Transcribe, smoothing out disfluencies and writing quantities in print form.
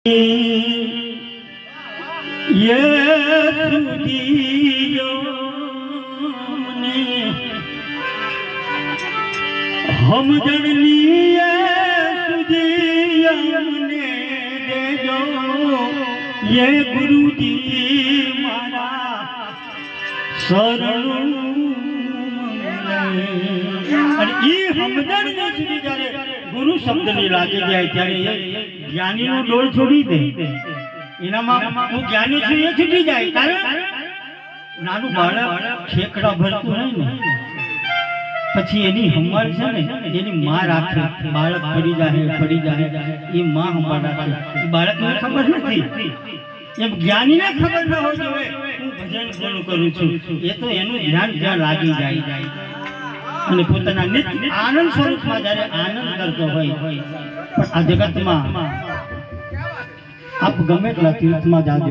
ये सुदियो ने हम जननी ये सुदियो ने दे जो ये गुरुजी मारा शरण અને ઈ સમજણ ને સુધી જ્યારે ગુરુ શબ્દ ની લાગી જાય ત્યારે જ્ઞાની નો ડોળ છોડી દે એનામાં હું જ્ઞાની છું એ છૂટી જાય કારણ નાનું બાળક ખેકડા ભરતું નહીં ને પછી એની સંભાળ છે ને એની માં રાખે બાળક પડી જાય એ માં સંભાળ રાખે એ બાળકને ખબર નથી એમ જ્ઞાનીને ખબર ન હોય કે હું ભજન કોનું કરું છું એ તો એનું ધ્યાન જ્યાં લાગી જાય અને પોતાના નિત્ય આનંદ સ્વરૂપમાં જ્યારે આનંદ કરતો હોય પણ આ જગતમાં આપ ગમે એટલા તીર્થમાં જાજો